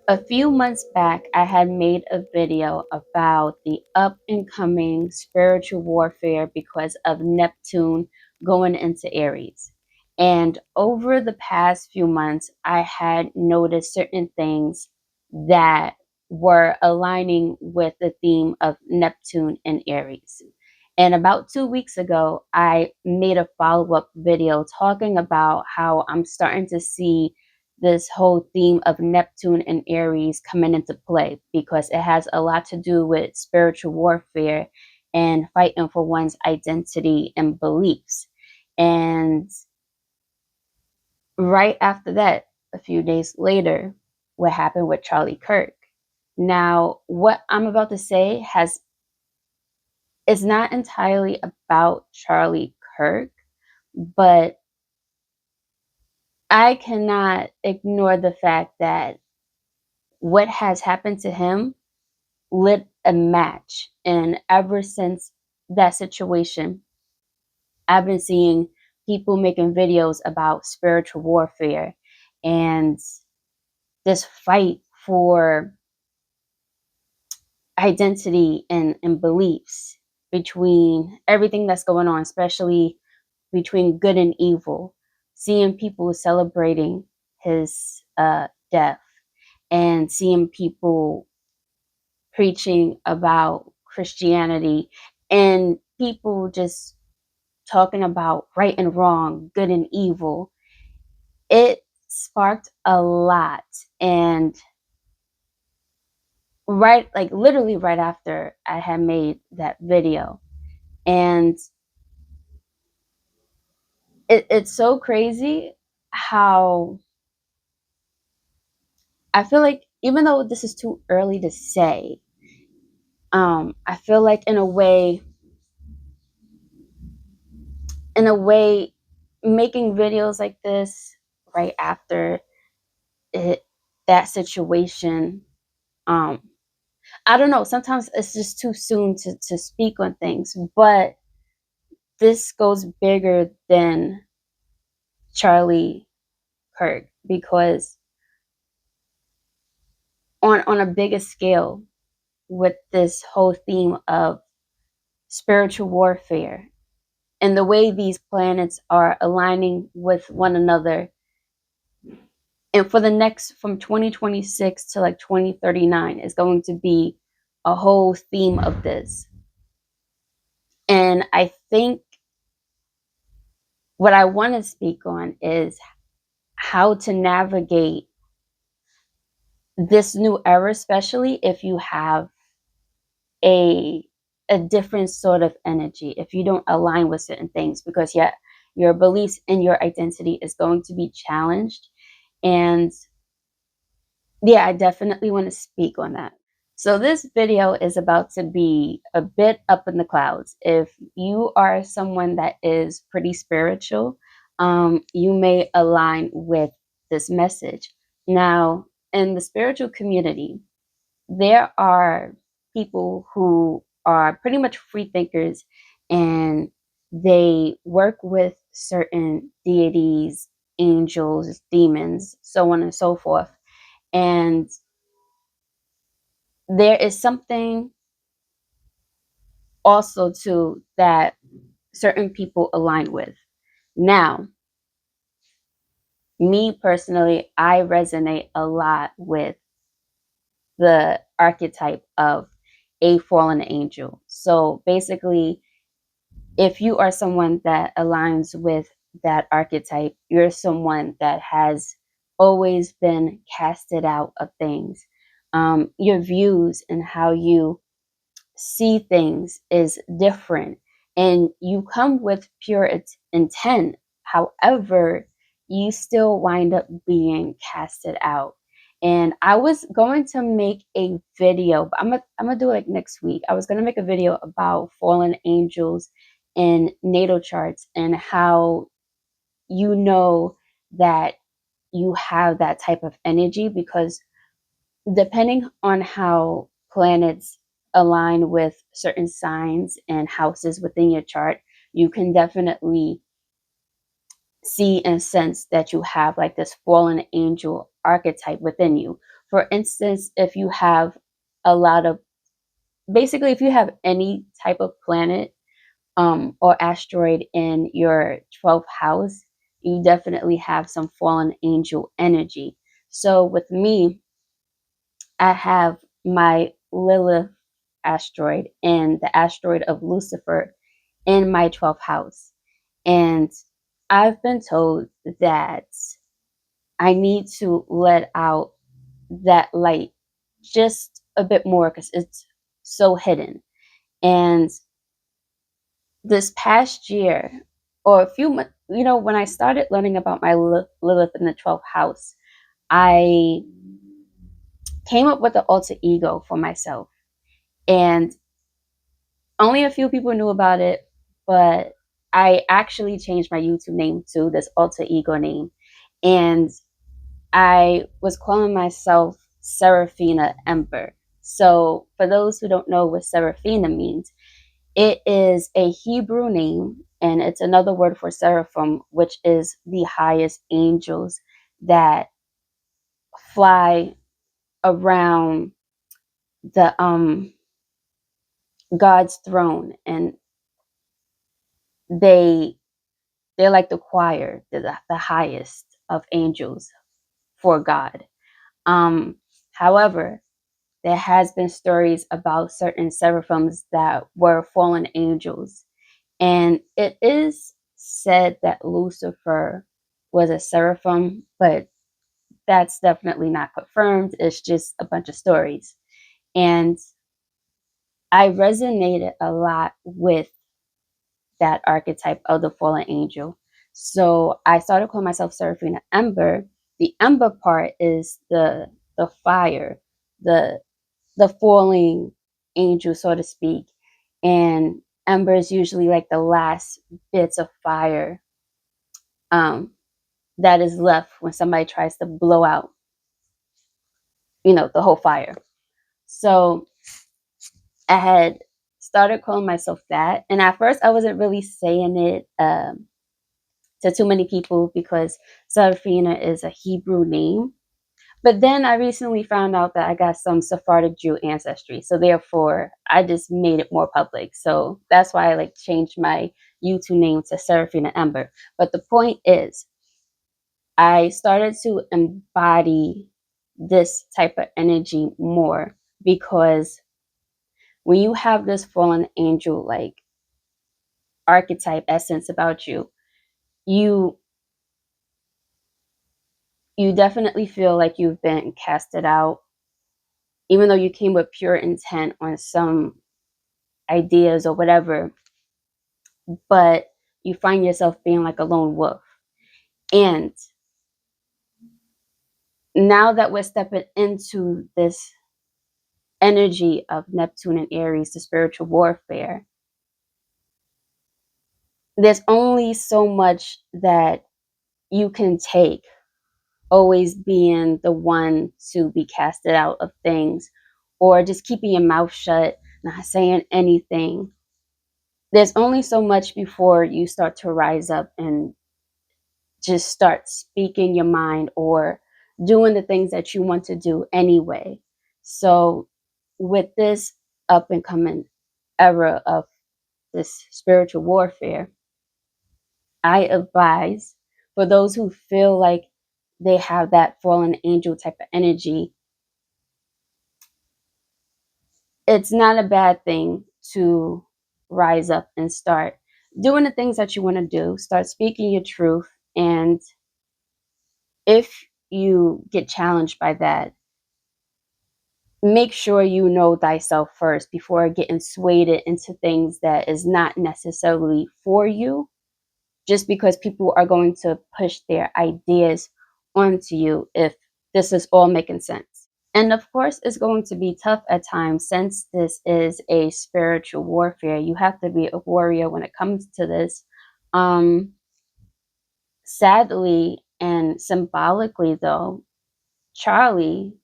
A few months back, I had made a video about the up and coming spiritual warfare because of Neptune going into Aries. And over the past few months, I had noticed certain things that were aligning with the theme of Neptune and Aries. And about 2 weeks ago, I made a follow up video talking about how I'm starting to see this whole theme of Neptune and Aries coming into play because it has a lot to do with spiritual warfare and fighting for one's identity and beliefs. And right after that, a few days later, what happened with Charlie Kirk. Now, what I'm about to say has is not entirely about Charlie Kirk, but I cannot ignore the fact that what has happened to him lit a match. And ever since that situation, I've been seeing people making videos about spiritual warfare and this fight for identity and beliefs between everything that's going on, especially between good and evil. Seeing people celebrating his death and seeing people preaching about Christianity and people just talking about right and wrong, good and evil. It sparked a lot. And right, like literally right after I had made that video. And it's so crazy how I feel like, even though this is too early to say, I feel like in a way, making videos like this right after it that situation, um, I don't know. Sometimes it's just too soon to speak on things, but this goes bigger than Charlie Kirk because on a bigger scale, with this whole theme of spiritual warfare and the way these planets are aligning with one another, and for the next from 2026 to like 2039 is going to be a whole theme of this. And I think what I want to speak on is how to navigate this new era, especially if you have a a different sort of energy, if you don't align with certain things, because yeah, your beliefs and your identity is going to be challenged. And yeah, I definitely want to speak on that. So this video is about to be a bit up in the clouds. If you are someone that is pretty spiritual, you may align with this message. Now, in the spiritual community, there are people who are pretty much free thinkers, and they work with certain deities, angels, demons, so on and so forth. And there is something also too that certain people align with. Now, me personally, I resonate a lot with the archetype of a fallen angel. So basically, if you are someone that aligns with that archetype, you're someone that has always been casted out of things. Your views and how you see things is different, and you come with pure intent. However, you still wind up being casted out. And I was going to make a video, but I'm gonna do it like next week. I was gonna make a video about fallen angels and natal charts and how you know that you have that type of energy, because depending on how planets align with certain signs and houses within your chart, you can definitely see and sense that you have like this fallen angel archetype within you. For instance, if you have a lot of, basically, if you have any type of planet or asteroid in your 12th house, you definitely have some fallen angel energy. So with me, I have my Lilith asteroid and the asteroid of Lucifer in my 12th house. And I've been told that I need to let out that light just a bit more because it's so hidden. And this past year, or a few months, when I started learning about my Lilith in the 12th house, I came up with an alter ego for myself. And only a few people knew about it, but I actually changed my YouTube name to this alter ego name. And I was calling myself Seraphina Ember. So, for those who don't know what Seraphina means, it is a Hebrew name and it's another word for seraphim, which is the highest angels that fly around the God's throne, and they they're like the choir, they're the highest of angels for God. Um, However, there has been stories about certain seraphims that were fallen angels, and it is said that Lucifer was a seraphim, but that's definitely not confirmed. It's just a bunch of stories. And I resonated a lot with that archetype of the fallen angel. So I started calling myself Seraphina Ember. The ember part is the fire, the the falling angel, so to speak. And ember is usually like the last bits of fire um, that is left when somebody tries to blow out, the whole fire. So I had started calling myself that. And at first, I wasn't really saying it to too many people because Seraphina is a Hebrew name. But then I recently found out that I got some Sephardic Jew ancestry. So therefore, I just made it more public. So that's why I like changed my YouTube name to Seraphina Ember. But the point is, I started to embody this type of energy more because when you have this fallen angel like archetype essence about you, you you definitely feel like you've been casted out, even though you came with pure intent on some ideas or whatever, but you find yourself being like a lone wolf. And now that we're stepping into this energy of Neptune and Aries, the spiritual warfare, there's only so much that you can take, always being the one to be casted out of things or just keeping your mouth shut, not saying anything. There's only so much before you start to rise up and just start speaking your mind or doing the things that you want to do anyway. So, with this up and coming era of this spiritual warfare, I advise for those who feel like they have that fallen angel type of energy, it's not a bad thing to rise up and start doing the things that you want to do, start speaking your truth. And if you get challenged by that, make sure you know thyself first before getting swayed into things that is not necessarily for you, just because people are going to push their ideas onto you if this is all making sense. And of course, it's going to be tough at times since this is a spiritual warfare. You have to be a warrior when it comes to this. Um, Sadly and symbolically, though, Charlie,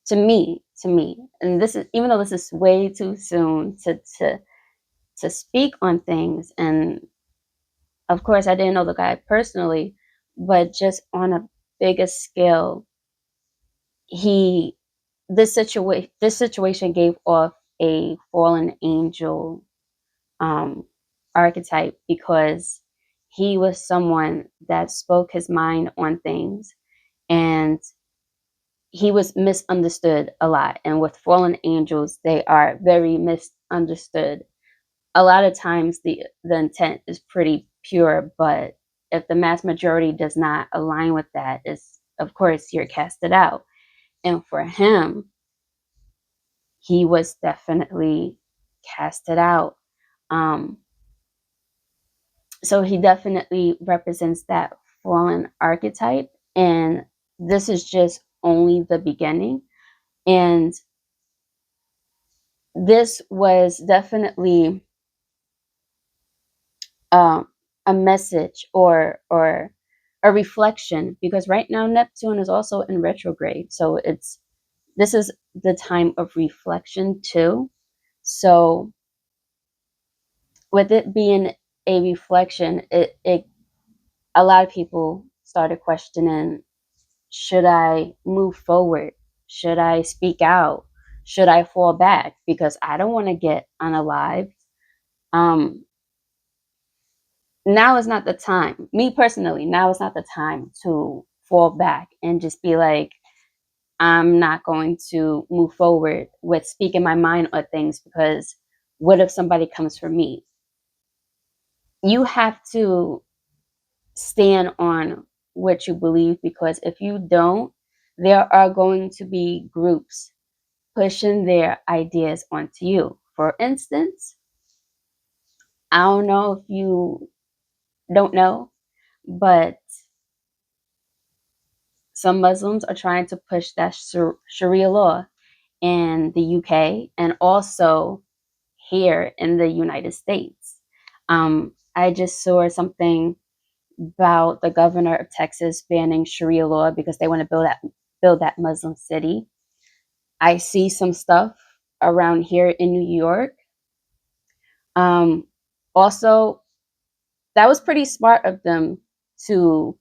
to me, and this is even though this is way too soon to speak on things, and of course, I didn't know the guy personally, but just on a bigger scale, he this situation gave off a fallen angel um archetype because he was someone that spoke his mind on things, and he was misunderstood a lot. And with fallen angels, they are very misunderstood. A lot of times the intent is pretty pure, but if the mass majority does not align with that, is of course you're casted out. And for him, he was definitely casted out. Um, so he definitely represents that fallen archetype, and this is just only the beginning. And this was definitely um, a message or a reflection, because right now Neptune is also in retrograde, so this is the time of reflection too. So with it being a reflection, it a lot of people started questioning, should I move forward? Should I speak out? Should I fall back? Because I don't want to get unalived. Um, Now is not the time. Me personally, now is not the time to fall back and just be like, I'm not going to move forward with speaking my mind on things, because what if somebody comes for me? You have to stand on what you believe, because if you don't, there are going to be groups pushing their ideas onto you. For instance, I don't know if you don't know, but some Muslims are trying to push that Sharia law in the UK and also here in the United States. I just saw something about the governor of Texas banning Sharia law because they want to build that Muslim city. I see some stuff around here in New York. Um, Also, that was pretty smart of them to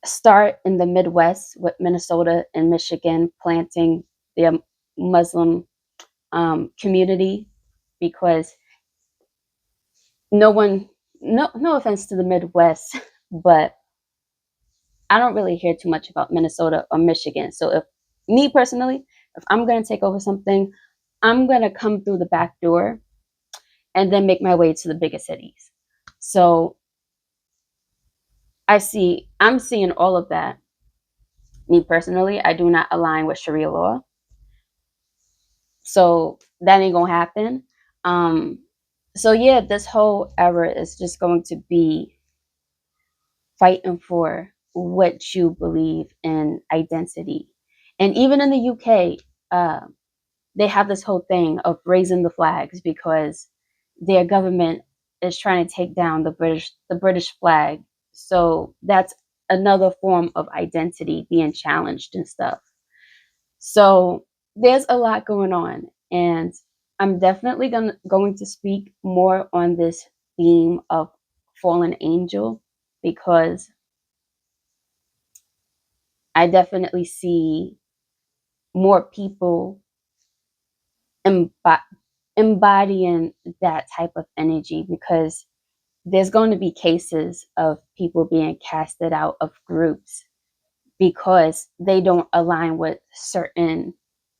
start in the Midwest with Minnesota and Michigan planting the Muslim community, because no one, no offense to the Midwest, but I don't really hear too much about Minnesota or Michigan. So if me personally, if I'm going to take over something, I'm going to come through the back door and then make my way to the bigger cities. So I'm seeing all of that. Me personally, I do not align with Sharia law. So that ain't gonna happen. Um, so yeah, this whole era is just going to be fighting for what you believe in identity. And even in the UK, they have this whole thing of raising the flags because their government is trying to take down the British flag. So that's another form of identity being challenged and stuff. So there's a lot going on, and I'm definitely going to speak more on this theme of fallen angel, because I definitely see more people embo- embodying that type of energy, because there's going to be cases of people being casted out of groups because they don't align with certain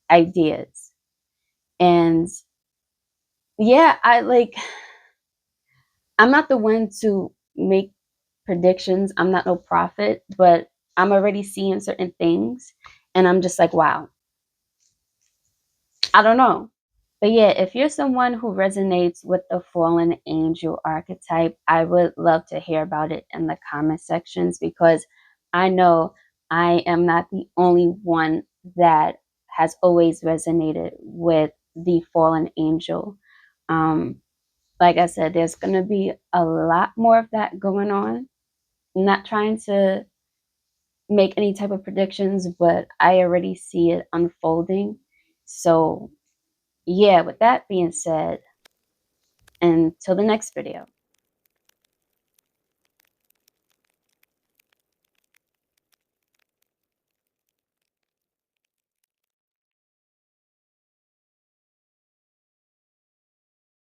ideas. And yeah, I'm not the one to make predictions. I'm not no prophet, but I'm already seeing certain things and I'm just like, wow, I don't know. But yeah, if you're someone who resonates with the fallen angel archetype, I would love to hear about it in the comment sections, because I know I am not the only one that has always resonated with the fallen angel. Um, like I said, there's going to be a lot more of that going on. I'm not trying to make any type of predictions, but I already see it unfolding. So, yeah, with that being said, until the next video.